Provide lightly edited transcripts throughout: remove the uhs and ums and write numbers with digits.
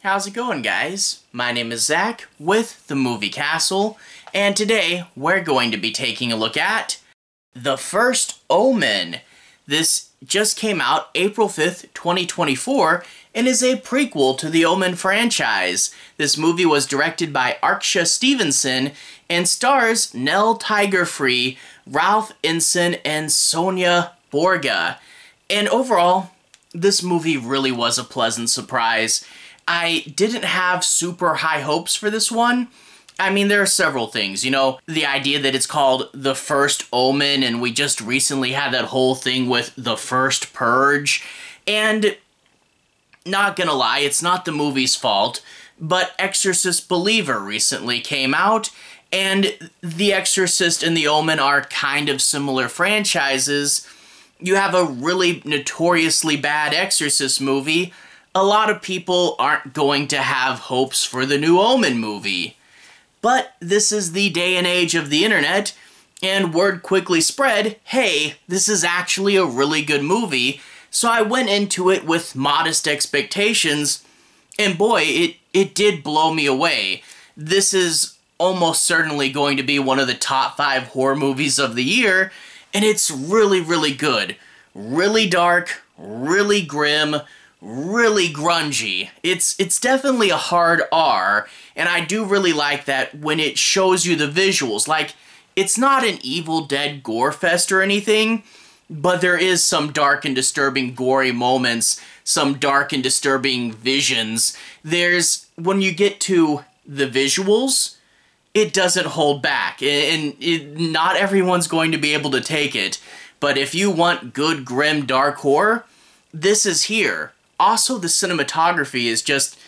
How's it going, guys? My name is Zach with The Movie Castle, and today we're going to be taking a look at The First Omen. This just came out April 5th, 2024, and is a prequel to the Omen franchise. This movie was directed by Arkasha Stevenson and stars Nell Tiger, Ralph Ineson, and Sonia Braga. And overall, this movie really was a pleasant surprise. I didn't have super high hopes for this one. I mean, there are several things, you know, the idea that it's called The First Omen, and we just recently had that whole thing with The First Purge, and not gonna lie, it's not the movie's fault, but Exorcist Believer recently came out, and The Exorcist and The Omen are kind of similar franchises. You have a really notoriously bad Exorcist movie, a lot of people aren't going to have hopes for the new Omen movie. But this is the day and age of the internet, and word quickly spread, hey, this is actually a really good movie, so I went into it with modest expectations, and boy, it did blow me away. This is almost certainly going to be one of the top 5 horror movies of the year, and it's really, really good. Really dark, really grim, really grungy. It's definitely a hard R, and I do really like that when it shows you the visuals. Like, it's not an Evil Dead gore fest or anything, but there is some dark and disturbing gory moments, some dark and disturbing visions. When you get to the visuals, it doesn't hold back, and not everyone's going to be able to take it, but if you want good, grim, dark horror, this is here. Also, the cinematography is just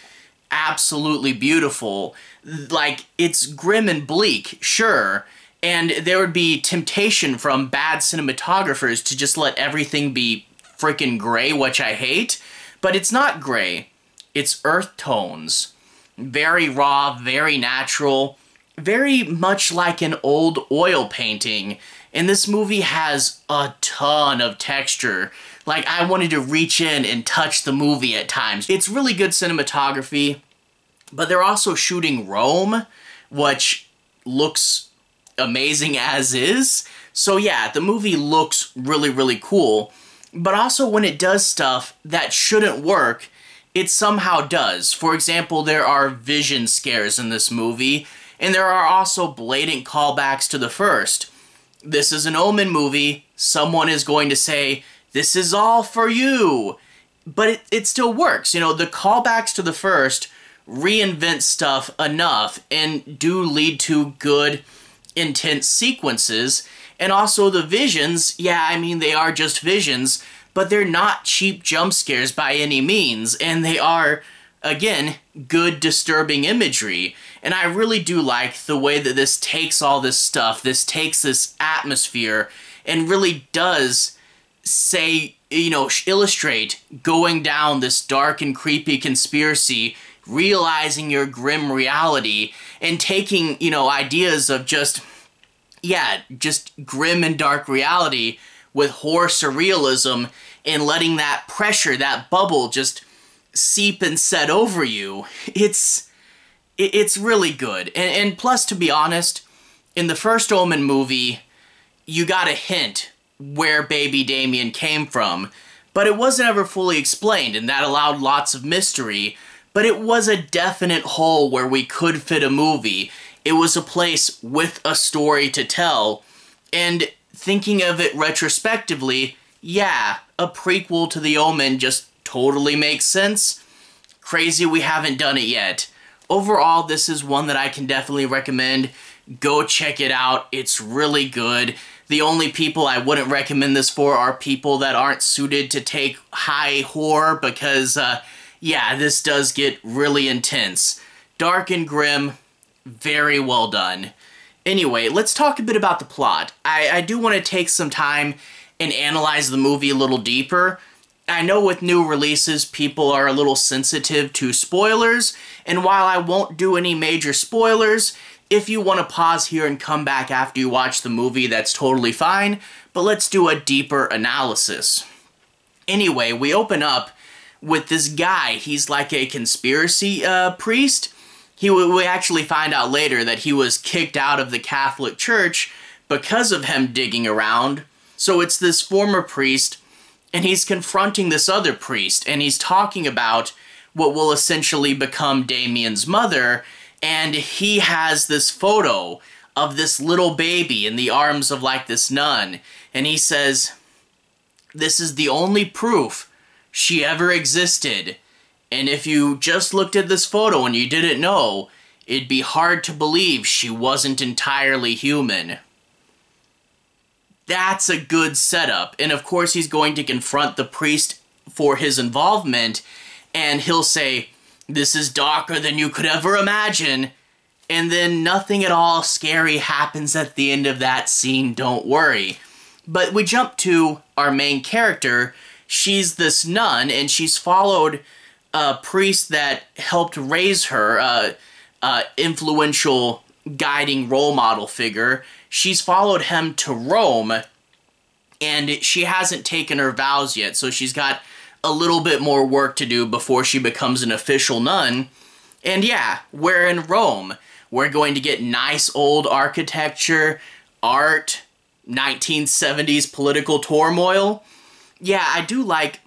absolutely beautiful. Like, it's grim and bleak, sure, and there would be temptation from bad cinematographers to just let everything be freaking gray, which I hate, but it's not gray. It's earth tones. Very raw, very natural, very much like an old oil painting, and this movie has a ton of texture. Like, I wanted to reach in and touch the movie at times. It's really good cinematography, but they're also shooting Rome, which looks amazing as is. So yeah, the movie looks really, really cool, but also when it does stuff that shouldn't work, it somehow does. For example, there are vision scares in this movie, and there are also blatant callbacks to the first. This is an Omen movie. Someone is going to say, this is all for you. But it still works. You know, the callbacks to the first reinvent stuff enough and do lead to good, intense sequences. And also the visions, yeah, I mean, they are just visions, but they're not cheap jump scares by any means. And they are, again, good, disturbing imagery. And I really do like the way that this takes all this stuff, this takes this atmosphere, and really does say, you know, illustrate going down this dark and creepy conspiracy, realizing your grim reality, and taking, you know, ideas of just grim and dark reality with horror surrealism, and letting that pressure, that bubble, just seep and set over you. It's really good. And plus, to be honest, in the first Omen movie, you got a hint where baby Damien came from, but it wasn't ever fully explained, and that allowed lots of mystery, but it was a definite hole where we could fit a movie. It was a place with a story to tell, and thinking of it retrospectively, yeah, a prequel to The Omen just totally makes sense. Crazy we haven't done it yet. Overall, this is one that I can definitely recommend. Go check it out. It's really good. The only people I wouldn't recommend this for are people that aren't suited to take high horror because, yeah, this does get really intense. Dark and grim, very well done. Anyway, let's talk a bit about the plot. I do want to take some time and analyze the movie a little deeper. I know with new releases, people are a little sensitive to spoilers, and while I won't do any major spoilers, if you want to pause here and come back after you watch the movie, that's totally fine, but let's do a deeper analysis. Anyway, we open up with this guy. He's like a conspiracy priest. We actually find out later that he was kicked out of the Catholic Church because of him digging around. So it's this former priest, and he's confronting this other priest, and he's talking about what will essentially become Damien's mother, and he has this photo of this little baby in the arms of like this nun, and he says, "This is the only proof she ever existed. And if you just looked at this photo and you didn't know, it'd be hard to believe she wasn't entirely human." That's a good setup. And of course he's going to confront the priest for his involvement, and he'll say, "This is darker than you could ever imagine." And then nothing at all scary happens at the end of that scene, don't worry. But we jump to our main character. She's this nun, and she's followed a priest that helped raise her, influential guiding role model figure. She's followed him to Rome, and she hasn't taken her vows yet, so she's got a little bit more work to do before she becomes an official nun. And yeah, we're in Rome. We're going to get nice old architecture, art, 1970s political turmoil. Yeah, I do like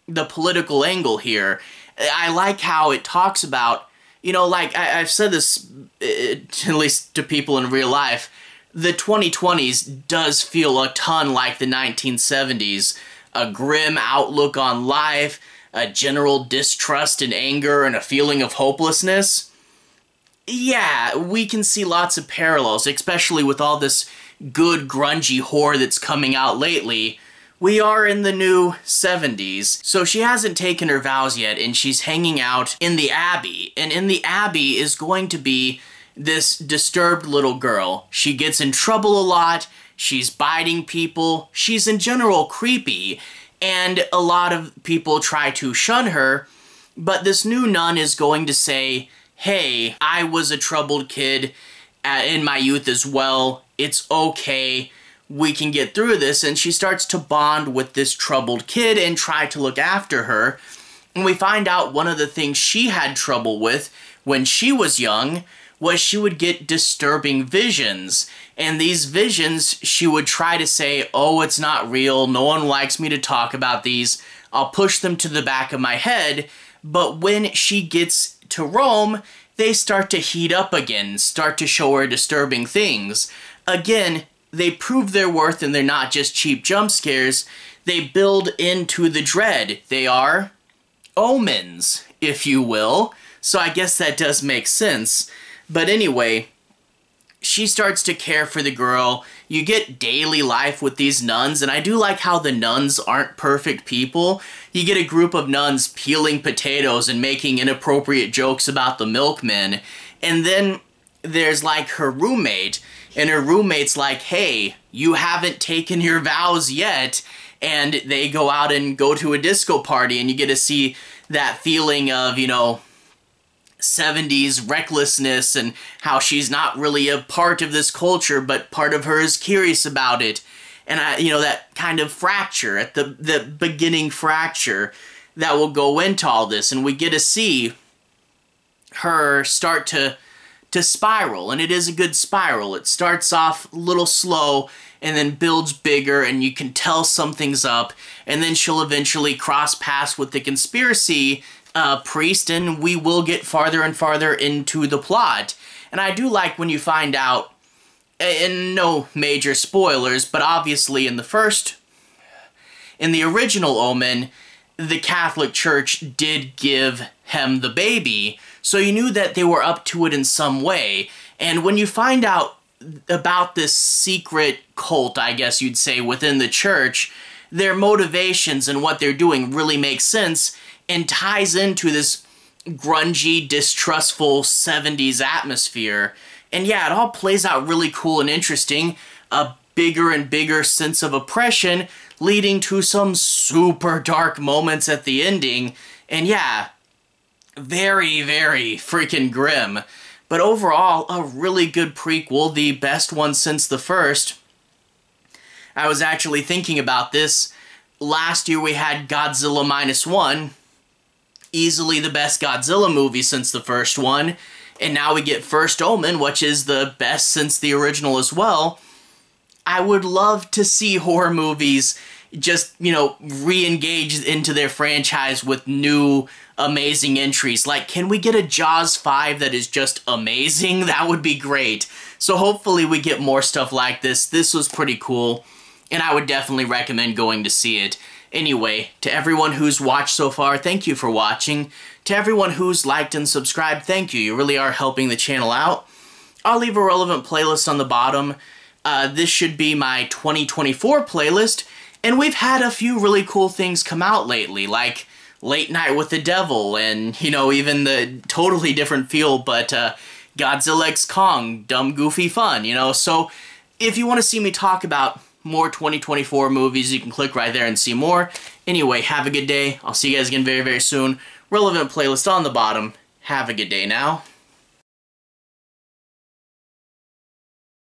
the political angle here. I like how it talks about, you know, like I've said this, at least to people in real life, the 2020s does feel a ton like the 1970s. A grim outlook on life, a general distrust and anger, and a feeling of hopelessness. Yeah, we can see lots of parallels, especially with all this good grungy horror that's coming out lately. We are in the new 70s, so she hasn't taken her vows yet, and she's hanging out in the Abbey. And in the Abbey is going to be this disturbed little girl. She gets in trouble a lot, she's biting people, she's in general creepy, and a lot of people try to shun her, but this new nun is going to say, "Hey, I was a troubled kid in my youth as well. It's okay. We can get through this." And she starts to bond with this troubled kid and try to look after her. And we find out one of the things she had trouble with when she was young was she would get disturbing visions. And these visions, she would try to say, "Oh, it's not real. No one likes me to talk about these. I'll push them to the back of my head." But when she gets to Rome, they start to heat up again, start to show her disturbing things. Again, they prove their worth, and they're not just cheap jump scares. They build into the dread. They are omens, if you will. So I guess that does make sense. But anyway, she starts to care for the girl. You get daily life with these nuns, and I do like how the nuns aren't perfect people. You get a group of nuns peeling potatoes and making inappropriate jokes about the milkmen. And then there's like her roommate, and her roommate's like, "Hey, you haven't taken your vows yet." And they go out and go to a disco party, and you get to see that feeling of, you know, 70s recklessness, and how she's not really a part of this culture, but part of her is curious about it. And you know, that kind of fracture at the beginning fracture that will go into all this, and we get to see her start to spiral, and it is a good spiral. It starts off a little slow and then builds bigger, and you can tell something's up, and then she'll eventually cross paths with the conspiracy priest, and we will get farther and farther into the plot. And I do like when you find out, and no major spoilers, but obviously in the original Omen, the Catholic Church did give him the baby, so you knew that they were up to it in some way. And when you find out about this secret cult, I guess you'd say, within the church, their motivations and what they're doing really makes sense, and ties into this grungy, distrustful 70s atmosphere. And yeah, it all plays out really cool and interesting. A bigger and bigger sense of oppression, leading to some super dark moments at the ending. And yeah, very, very freaking grim. But overall, a really good prequel, the best one since the first. I was actually thinking about this. Last year we had Godzilla -1. easily the best Godzilla movie since the first one. And now we get First Omen, which is the best since the original as well. I would love to see horror movies just, you know, re-engage into their franchise with new amazing entries. Like, can we get a Jaws 5 that is just amazing? That would be great. So hopefully we get more stuff like this. This was pretty cool, and I would definitely recommend going to see it. Anyway, to everyone who's watched so far, thank you for watching. To everyone who's liked and subscribed, thank you. You really are helping the channel out. I'll leave a relevant playlist on the bottom. This should be my 2024 playlist, and we've had a few really cool things come out lately, like Late Night with the Devil, and, you know, even the totally different feel, but Godzilla x Kong, dumb, goofy fun, you know? So, if you want to see me talk about more 2024 movies, you can click right there and see more. Anyway, have a good day. I'll see you guys again very, very soon. Relevant playlist on the bottom. Have a good day now.